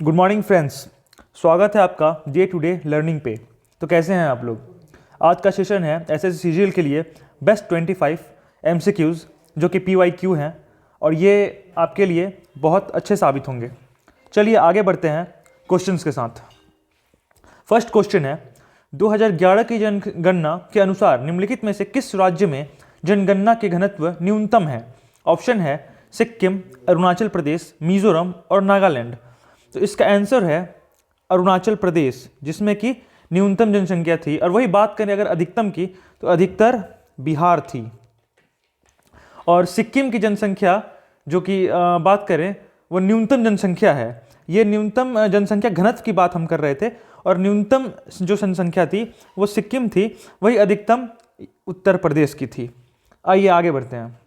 Good morning friends. स्वागत है आपका डे टू डे लर्निंग पे। तो कैसे हैं आप लोग? आज का सेशन है एसएससी सीजीएल के लिए बेस्ट 25 एमसीक्यूज़ जो कि पीवाईक्यू हैं और ये आपके लिए बहुत अच्छे साबित होंगे। चलिए आगे बढ़ते हैं क्वेश्चंस के साथ। फर्स्ट क्वेश्चन है 2011 की जनगणना के अनुसार निम्नलिखित में से किस राज्य में जनगणना के घनत्व न्यूनतम है? ऑप्शन है सिक्किम, अरुणाचल प्रदेश, मिजोरम और नागालैंड। तो इसका आंसर है अरुणाचल प्रदेश, जिसमें कि न्यूनतम जनसंख्या थी। और वही बात करें अगर अधिकतम की, तो अधिकतर बिहार थी। और सिक्किम की जनसंख्या जो कि बात करें वो न्यूनतम जनसंख्या है। ये न्यूनतम जनसंख्या घनत्व की बात हम कर रहे थे और न्यूनतम जो जनसंख्या थी वो सिक्किम थी, वही अधिकतम उत्तर प्रदेश की थी। आइए आगे बढ़ते हैं।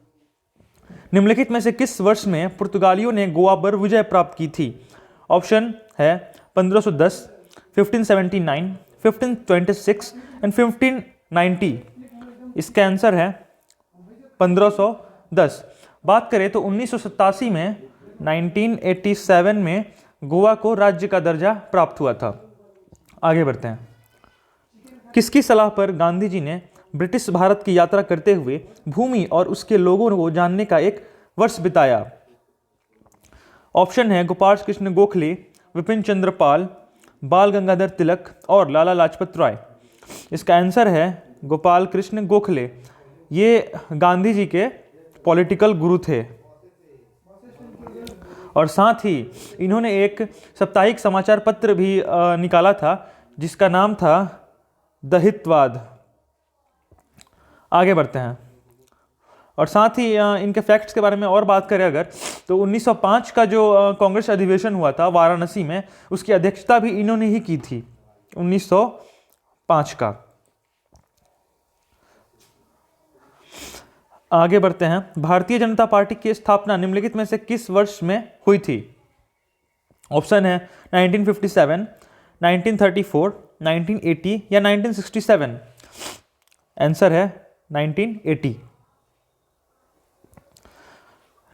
निम्नलिखित में से किस वर्ष में पुर्तगालियों ने गोवा पर विजय प्राप्त की थी? ऑप्शन है 1510, 1579, 1526 एंड 1590। इसका आंसर है 1510। बात करें तो 1987 में 1987 में गोवा को राज्य का दर्जा प्राप्त हुआ था। आगे बढ़ते हैं। किसकी सलाह पर गांधी जी ने ब्रिटिश भारत की यात्रा करते हुए भूमि और उसके लोगों को जानने का एक वर्ष बिताया? ऑप्शन है गोपाल कृष्ण गोखले, विपिन चंद्र पाल, बाल गंगाधर तिलक और लाला लाजपत राय। इसका आंसर है गोपाल कृष्ण गोखले। ये गांधी जी के पॉलिटिकल गुरु थे और साथ ही इन्होंने एक साप्ताहिक समाचार पत्र भी निकाला था जिसका नाम था द हितवाद। आगे बढ़ते हैं। और साथ ही इनके फैक्ट्स के बारे में और बात करें अगर, तो 1905 का जो कांग्रेस अधिवेशन हुआ था वाराणसी में, उसकी अध्यक्षता भी इन्होंने ही की थी, 1905 का। आगे बढ़ते हैं। भारतीय जनता पार्टी की स्थापना निम्नलिखित में से किस वर्ष में हुई थी? ऑप्शन है 1957, 1934, 1980 या 1967। आंसर है 1980।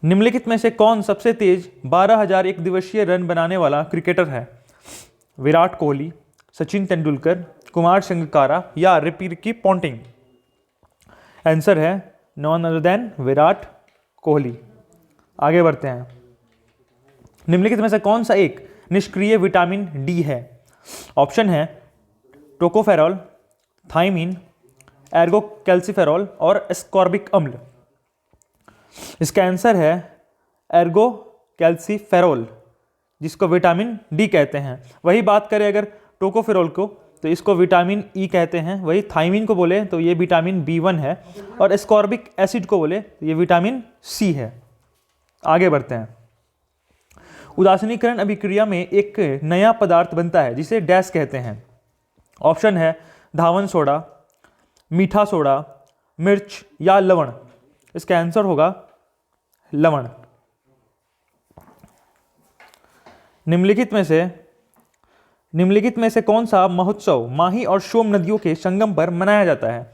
निम्नलिखित में से कौन सबसे तेज 12,000 एक दिवसीय रन बनाने वाला क्रिकेटर है? विराट कोहली, सचिन तेंदुलकर, कुमार संगकारा या रिकी पॉन्टिंग। आंसर है none other than Virat Kohli. आगे बढ़ते हैं। निम्नलिखित में से कौन सा एक निष्क्रिय विटामिन डी है? ऑप्शन है टोकोफेरॉल, थाइमिन, एर्गो कैल्सिफेरॉल और एस्कॉर्बिक अम्ल। इसका आंसर है एर्गो कैल्सिफेरॉल, जिसको विटामिन डी कहते हैं। वही बात करें अगर टोकोफेरॉल को, तो इसको विटामिन ई कहते हैं। वही थाइमिन को बोले तो ये विटामिन B1 है और एस्कॉर्बिक एसिड को बोले तो ये विटामिन सी है। आगे बढ़ते हैं। उदासीनीकरण अभिक्रिया में एक नया पदार्थ बनता है जिसे डैश कहते हैं। ऑप्शन है धावन सोडा, मीठा सोडा, मिर्च या लवण। इसका आंसर होगा लवण। निम्नलिखित में से कौन सा महोत्सव माही और सोम नदियों के संगम पर मनाया जाता है?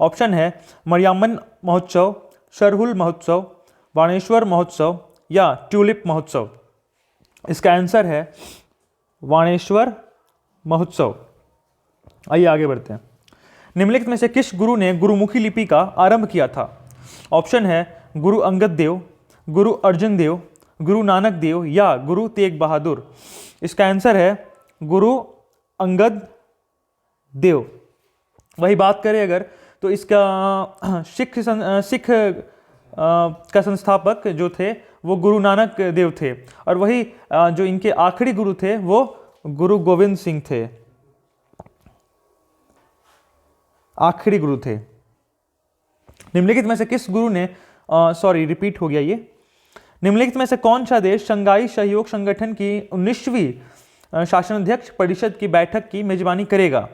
ऑप्शन है मरियामन महोत्सव, सरहुल महोत्सव, बाणेश्वर महोत्सव या ट्यूलिप महोत्सव। इसका आंसर है बाणेश्वर महोत्सव। आइए आगे बढ़ते हैं। निम्नलिखित में से किस गुरु ने गुरुमुखी लिपि का आरंभ किया था? ऑप्शन है गुरु अंगद देव, गुरु अर्जुन देव, गुरु नानक देव या गुरु तेग बहादुर। इसका आंसर है गुरु अंगद देव। वही बात करें अगर, तो इसका सिख का संस्थापक जो थे वो गुरु नानक देव थे और वही जो इनके आखिरी गुरु थे वो गुरु गोविंद सिंह थे, आखिरी गुरु थे। निम्नलिखित में से किस गुरु ने रिपीट हो गया ये। निम्नलिखित में से कौन सा देश शंघाई सहयोग संगठन की 19वीं शासनाध्यक्ष परिषद की बैठक की मेजबानी करेगा?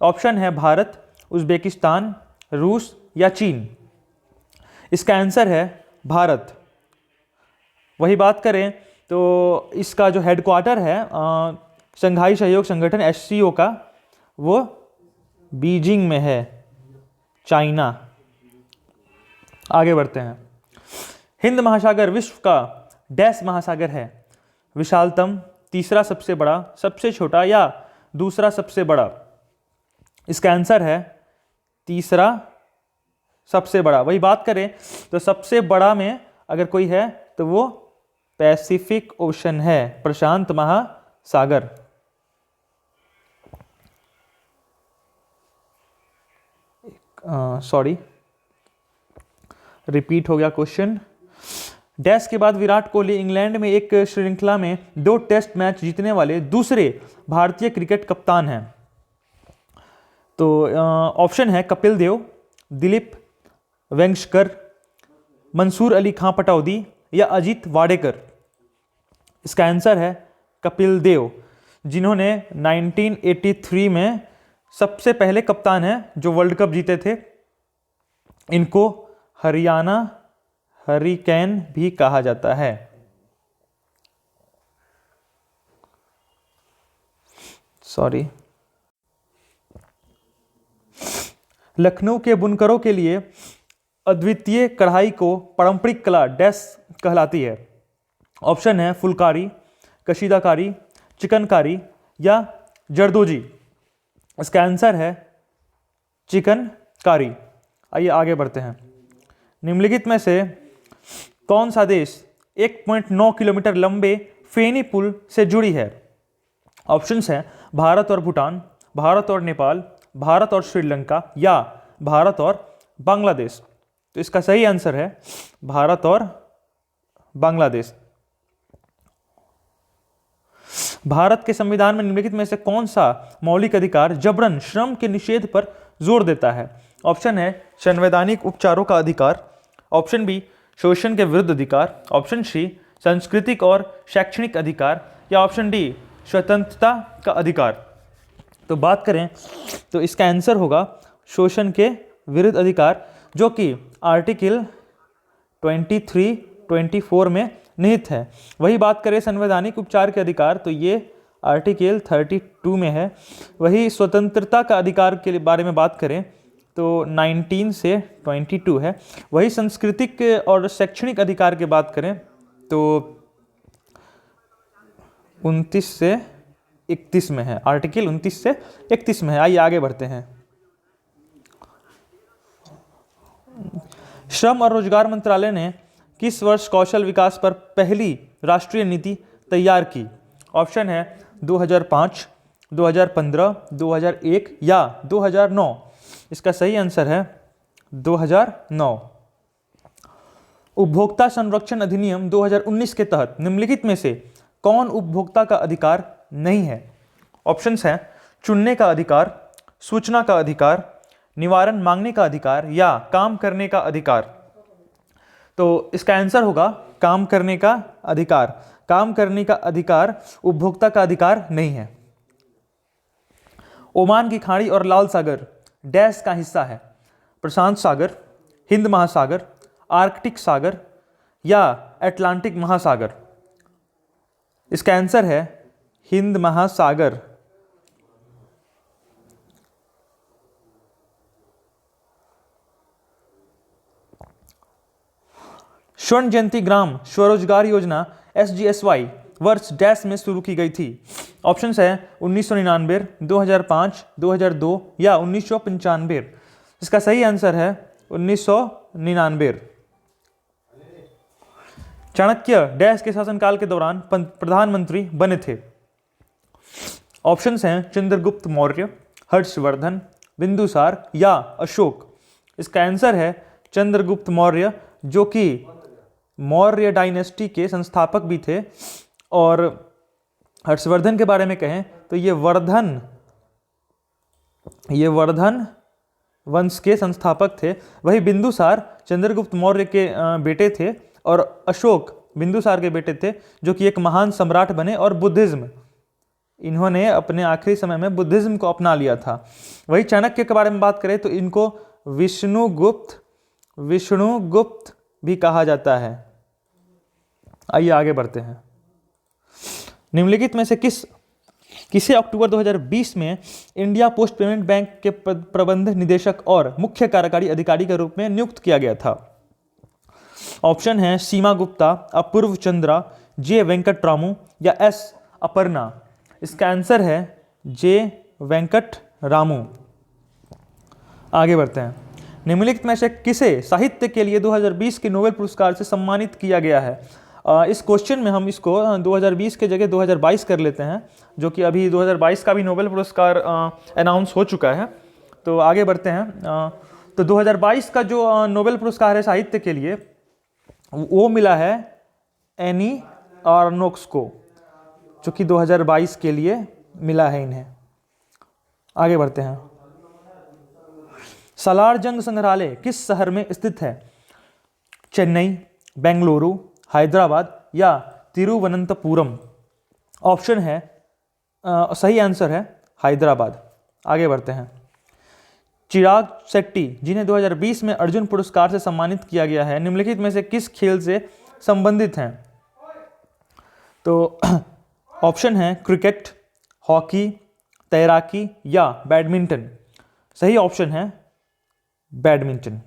ऑप्शन है भारत, उज्बेकिस्तान, रूस या चीन। इसका आंसर है भारत। वही बात करें तो इसका जो हेडक्वार्टर है शंघाई सहयोग संगठन SCO का, वो बीजिंग में है, चाइना। आगे बढ़ते हैं। हिंद महासागर विश्व का डैश महासागर है? विशालतम, तीसरा सबसे बड़ा, सबसे छोटा या दूसरा सबसे बड़ा? इसका आंसर है तीसरा सबसे बड़ा। वही बात करें तो सबसे बड़ा में अगर कोई है तो वो पैसिफिक ओशन है, प्रशांत महासागर। सॉरी, रिपीट हो गया क्वेश्चन। डैश के बाद विराट कोहली इंग्लैंड में एक श्रृंखला में 2 टेस्ट मैच जीतने वाले दूसरे भारतीय क्रिकेट कप्तान हैं। तो ऑप्शन है कपिल देव, दिलीप वेंगसरकर, मंसूर अली खां पटौदी या अजीत वाडेकर। इसका आंसर है कपिल देव, जिन्होंने 1983 में सबसे पहले कप्तान हैं जो वर्ल्ड कप जीते थे। इनको हरियाणा हरिकेन भी कहा जाता है। सॉरी। लखनऊ के बुनकरों के लिए अद्वितीय कढ़ाई को पारंपरिक कला डैश कहलाती है। ऑप्शन है फुलकारी, कशीदाकारी, चिकनकारी या जरदोजी। इसका आंसर है चिकनकारी। आइए आगे बढ़ते हैं। निम्नलिखित में से कौन सा देश 1.9 किलोमीटर लंबे फेनी पुल से जुड़ी है? ऑप्शंस हैं भारत और भूटान, भारत और नेपाल, भारत और श्रीलंका या भारत और बांग्लादेश। तो इसका सही आंसर है भारत और बांग्लादेश। भारत के संविधान में निम्नलिखित में से कौन सा मौलिक अधिकार जबरन श्रम के निषेध पर जोर देता है? ऑप्शन है संवैधानिक उपचारों का अधिकार, ऑप्शन बी शोषण के विरुद्ध अधिकार, ऑप्शन सी सांस्कृतिक और शैक्षणिक अधिकार या ऑप्शन डी स्वतंत्रता का अधिकार। तो बात करें तो इसका आंसर होगा शोषण के विरुद्ध अधिकार, जो कि आर्टिकल 23, 24 में निहित है। वही बात करें संवैधानिक उपचार के अधिकार तो ये आर्टिकल 32 में है। वही स्वतंत्रता का अधिकार के बारे में बात करें तो 19 से 22 है। वही सांस्कृतिक और शैक्षणिक अधिकार की बात करें तो 29 से 31 में है, आर्टिकल 29 से 31 में है। आइए आगे बढ़ते हैं। श्रम और रोजगार मंत्रालय ने किस वर्ष कौशल विकास पर पहली राष्ट्रीय नीति तैयार की? ऑप्शन है 2005, 2015, 2001 या 2009। इसका सही आंसर है 2009। उपभोक्ता संरक्षण अधिनियम 2019 के तहत निम्नलिखित में से कौन उपभोक्ता का अधिकार नहीं है? ऑप्शंस हैं चुनने का अधिकार, सूचना का अधिकार, निवारण मांगने का अधिकार या काम करने का अधिकार। तो इसका आंसर होगा काम करने का अधिकार। काम करने का अधिकार उपभोक्ता का अधिकार नहीं है। ओमान की खाड़ी और लाल सागर डैश का हिस्सा है? प्रशांत सागर, हिंद महासागर, आर्कटिक सागर या अटलांटिक महासागर। इसका आंसर है हिंद महासागर। स्वर्ण जयंती ग्राम स्वरोजगार योजना SGSY वर्ष डैश में शुरू की गई थी? ऑप्शंस है 1999, 2005, 2002 या 1995। इसका सही आंसर है 1999। चाणक्य डैश के शासनकाल के दौरान प्रधानमंत्री बने थे? ऑप्शंस हैं चंद्रगुप्त मौर्य, हर्षवर्धन, बिंदुसार या अशोक। इसका आंसर है चंद्रगुप्त मौर्य, जो कि मौर्य डायनेस्टी के संस्थापक भी थे। और हर्षवर्धन के बारे में कहें तो ये वर्धन वंश के संस्थापक थे। वही बिंदुसार चंद्रगुप्त मौर्य के बेटे थे और अशोक बिंदुसार के बेटे थे, जो कि एक महान सम्राट बने और बुद्धिज्म, इन्होंने अपने आखिरी समय में बुद्धिज्म को अपना लिया था। वही चाणक्य के बारे में बात करें तो इनको विष्णुगुप्त भी कहा जाता है। आइए आगे बढ़ते हैं। निम्नलिखित में से किसे अक्टूबर 2020 में इंडिया पोस्ट पेमेंट बैंक के प्रबंध निदेशक और मुख्य कार्यकारी अधिकारी के रूप में नियुक्त किया गया था? ऑप्शन है सीमा गुप्ता, अपूर्व चंद्रा, जे वेंकट रामू या S अपर्णा। इसका आंसर है जे वेंकट रामू। आगे बढ़ते हैं। निम्नलिखित में से किसे साहित्य के लिए 2020 के नोबेल पुरस्कार से सम्मानित किया गया है? इस क्वेश्चन में हम इसको 2020 के जगह 2022 कर लेते हैं, जो कि अभी 2022 का भी नोबेल पुरस्कार अनाउंस हो चुका है। तो आगे बढ़ते हैं। तो 2022 का जो नोबेल पुरस्कार है साहित्य के लिए, वो मिला है एनी आर्नोक्स को, जो कि 2022 के लिए मिला है इन्हें। आगे बढ़ते हैं। सालार जंग संग्रहालय किस शहर में स्थित है? चेन्नई, बेंगलुरु, हैदराबाद या तिरुवनंतपुरम? ऑप्शन है सही आंसर है हैदराबाद। आगे बढ़ते हैं। चिराग शेट्टी, जिन्हें 2020 में अर्जुन पुरस्कार से सम्मानित किया गया है, निम्नलिखित में से किस खेल से संबंधित हैं? तो ऑप्शन है क्रिकेट, हॉकी, तैराकी या बैडमिंटन। सही ऑप्शन है बैडमिंटन।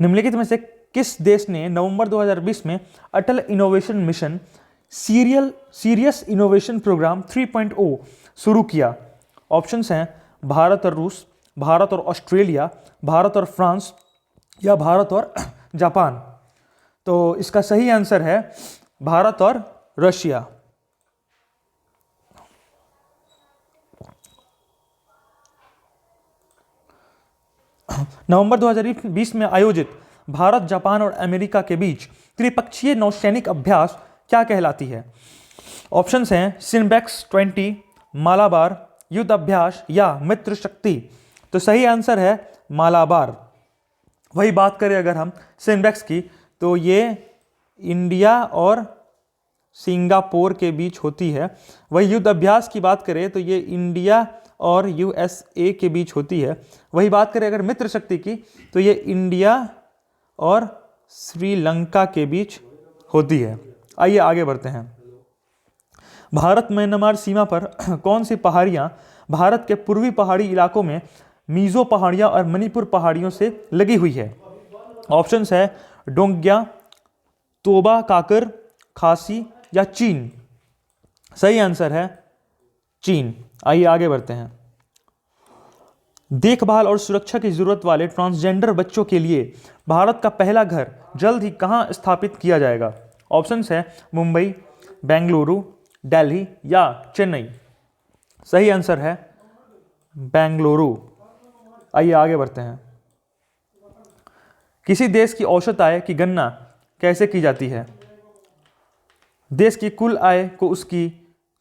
निम्नलिखित में से किस देश ने नवंबर 2020 में Atal innovation mission serious innovation programme 3.0 शुरू किया? ऑप्शंस हैं भारत और रूस, भारत और ऑस्ट्रेलिया, भारत और फ्रांस या भारत और जापान। तो इसका सही आंसर है भारत और रशिया। नवंबर 2020 में आयोजित भारत, जापान और अमेरिका के बीच त्रिपक्षीय नौसैनिक अभ्यास क्या कहलाती है? ऑप्शंस हैं सिनबेक्स 20, मालाबार, युद्ध अभ्यास या मित्र शक्ति। तो सही आंसर है मालाबार। वही बात करें अगर हम सिनबेक्स की, तो ये इंडिया और सिंगापुर के बीच होती है। वही युद्ध अभ्यास की बात करें तो ये इंडिया और यूएसए के बीच होती है। वही बात करें अगर मित्र शक्ति की, तो ये इंडिया और श्रीलंका के बीच होती है। आइए आगे बढ़ते हैं। भारत म्यांमार सीमा पर कौन सी पहाड़ियां भारत के पूर्वी पहाड़ी इलाकों में मीजो पहाड़ियां और मणिपुर पहाड़ियों से लगी हुई है? ऑप्शंस है डोंग्या, तोबा काकर, खासी या चीन। सही आंसर है चीन। आइए आगे बढ़ते हैं। देखभाल और सुरक्षा की जरूरत वाले ट्रांसजेंडर बच्चों के लिए भारत का पहला घर जल्द ही कहां स्थापित किया जाएगा? ऑप्शंस है मुंबई, बेंगलुरु, दिल्ली या चेन्नई। सही आंसर है बेंगलुरु। आइए आगे बढ़ते हैं। किसी देश की औसत आय की गणना कैसे की जाती है? देश की कुल आय को उसकी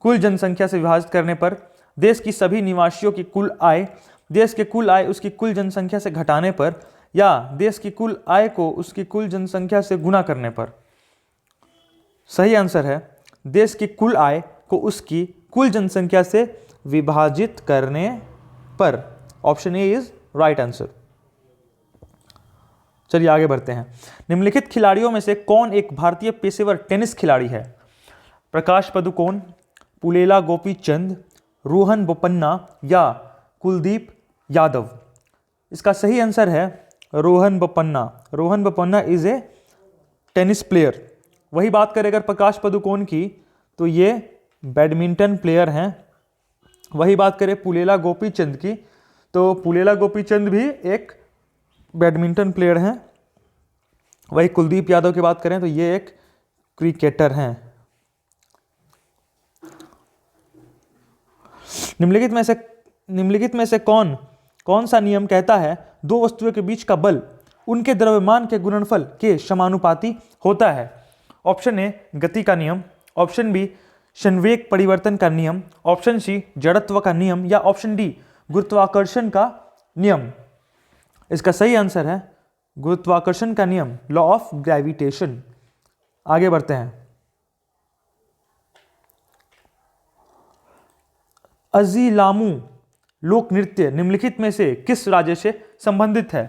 कुल जनसंख्या से विभाजित करने पर, देश की सभी निवासियों की कुल आय, देश के कुल आय उसकी कुल जनसंख्या से घटाने पर, या देश की कुल आय को उसकी कुल जनसंख्या से गुणा करने पर? सही आंसर है देश की कुल आय को उसकी कुल जनसंख्या से विभाजित करने पर। Option A is right answer. चलिए आगे बढ़ते हैं। निम्नलिखित खिलाड़ियों में से कौन एक भारतीय पेशेवर टेनिस खिलाड़ी है? प्रकाश पादुकोण, पुलेला गोपीचंद, रोहन बोपन्ना या कुलदीप यादव? इसका सही आंसर है Rohan Bopanna. Rohan Bopanna is a tennis player. वही बात करें अगर प्रकाश पादुकोण की, तो ये बैडमिंटन प्लेयर हैं। वही बात करें पुलेला गोपीचंद की, तो पुलेला गोपीचंद भी एक बैडमिंटन प्लेयर हैं। वही कुलदीप यादव की बात करें तो ये एक क्रिकेटर हैं। निम्नलिखित में से कौन सा नियम कहता है दो वस्तुओं के बीच का बल उनके द्रव्यमान के गुणनफल के समानुपाती होता है? ऑप्शन ए गति का नियम, ऑप्शन बी संवेग परिवर्तन का नियम, ऑप्शन सी जड़त्व का नियम या ऑप्शन डी गुरुत्वाकर्षण का नियम। इसका सही आंसर है गुरुत्वाकर्षण का नियम, लॉ ऑफ ग्रेविटेशन। आगे बढ़ते हैं। अजीलामू लोक नृत्य निम्नलिखित में से किस राज्य से संबंधित है?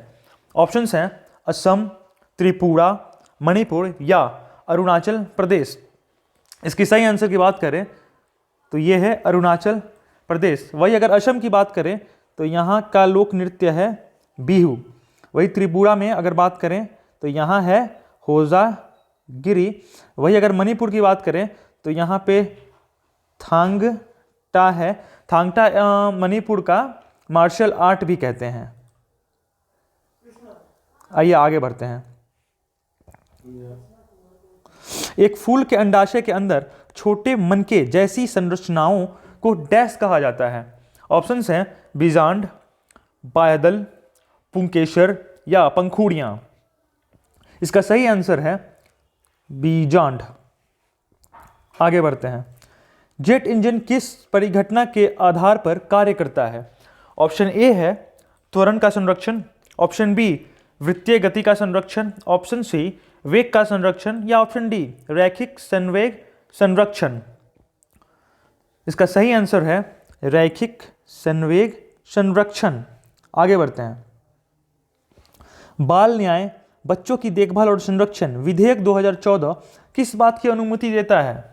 ऑप्शंस हैं असम, त्रिपुरा, मणिपुर या अरुणाचल प्रदेश। इसकी सही आंसर की बात करें तो यह है अरुणाचल प्रदेश। वही अगर असम की बात करें तो यहाँ का लोक नृत्य है बिहू। वही त्रिपुरा में अगर बात करें तो यहाँ है होजा गिरी। वही अगर मणिपुर की बात करें तो यहाँ पे थांगटा है। थांगटा मणिपुर का मार्शल आर्ट भी कहते हैं। आइए आगे बढ़ते हैं। एक फूल के अंडाशय के अंदर छोटे मनके जैसी संरचनाओं को डैश कहा जाता है। ऑप्शंस हैं बीजांड, बायदल, पुंकेसर या पंखुड़ियां। इसका सही आंसर है बीजांड। आगे बढ़ते हैं। जेट इंजन किस परिघटना के आधार पर कार्य करता है? ऑप्शन ए है त्वरण का संरक्षण, ऑप्शन बी वृत्तीय गति का संरक्षण, ऑप्शन सी वेग का संरक्षण या ऑप्शन डी रैखिक संवेग संरक्षण। इसका सही आंसर है रैखिक संवेग संरक्षण। आगे बढ़ते हैं। बाल न्याय, बच्चों की देखभाल और संरक्षण विधेयक 2014 किस बात की अनुमति देता है?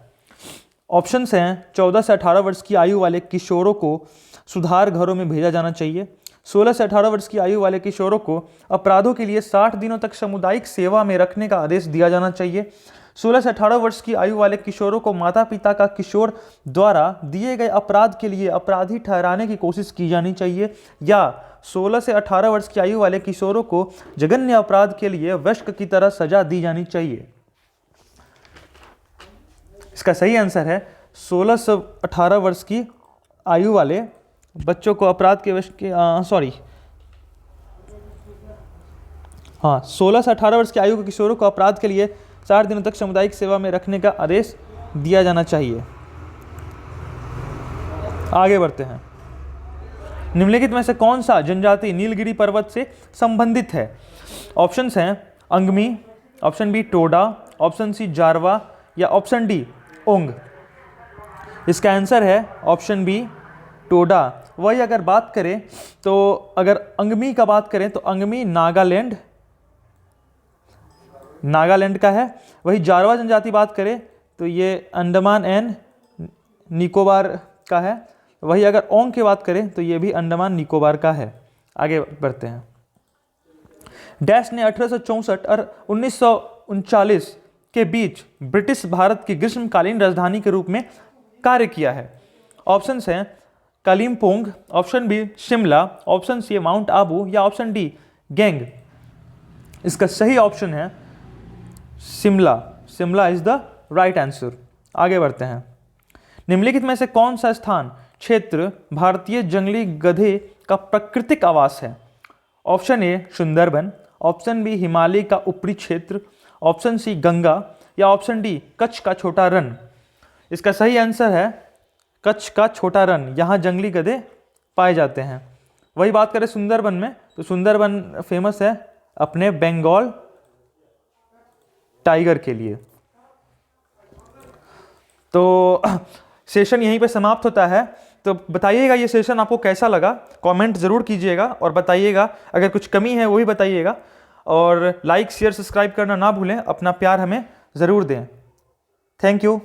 ऑप्शंस हैं 14 से 18 वर्ष की आयु वाले किशोरों को सुधार घरों में भेजा जाना चाहिए, 16 से 18 वर्ष की आयु वाले किशोरों को अपराधों के लिए 60 दिनों तक सामुदायिक सेवा में रखने का आदेश दिया जाना चाहिए, 16 से 18 वर्ष की आयु वाले किशोरों को माता पिता का किशोर द्वारा दिए गए अपराध के लिए अपराधी ठहराने की कोशिश की जानी चाहिए, या 16 से 18 वर्ष की आयु वाले किशोरों को जघन्य अपराध के लिए वयस्क की तरह सजा दी जानी चाहिए। इसका सही आंसर है 16 से 18 वर्ष की आयु वाले बच्चों को अपराध के 16 से 18 वर्ष की आयु के किशोरों को अपराध के लिए 60 दिनों तक सामुदायिक सेवा में रखने का आदेश दिया जाना चाहिए। आगे बढ़ते हैं। निम्नलिखित में से कौन सा जनजाति नीलगिरी पर्वत से संबंधित है? ऑप्शंस हैं Angami, option B Toda, option C Jarawa या ऑप्शन डी ओंग। इसका आंसर है ऑप्शन बी टोडा। वही अगर बात करें तो अगर अंगमी का बात करें तो अंगमी नागालैंड का है। वही जारवा जनजाति बात करें तो ये अंडमान एंड निकोबार का है। वही अगर ओंग की बात करें तो ये भी अंडमान निकोबार का है। आगे बढ़ते हैं। डैश ने 1864 और 1939 के बीच ब्रिटिश भारत की ग्रीष्मकालीन राजधानी के रूप में कार्य किया है। ऑप्शंस हैं Kalimpong, option B Shimla, option C mount Abu या ऑप्शन डी गैंग। इसका सही ऑप्शन है Shimla. Shimla is the right answer. आगे बढ़ते हैं। निम्नलिखित में से कौन सा स्थान क्षेत्र भारतीय जंगली गधे का प्राकृतिक आवास है? Option A Sundarban, option B Himalaya का ऊपरी क्षेत्र, ऑप्शन सी गंगा या ऑप्शन डी कच्छ का छोटा रन। इसका सही आंसर है कच्छ का छोटा रन। यहाँ जंगली गधे पाए जाते हैं। वही बात करें सुंदरबन में तो सुंदरबन फेमस है अपने बंगाल टाइगर के लिए। तो सेशन यहीं पे समाप्त होता है। तो बताइएगा ये सेशन आपको कैसा लगा, कमेंट ज़रूर कीजिएगा और बताइएगा। अगर कुछ कमी है वो भी बताइएगा और लाइक शेयर सब्सक्राइब करना ना भूलें। अपना प्यार हमें ज़रूर दें। Thank you.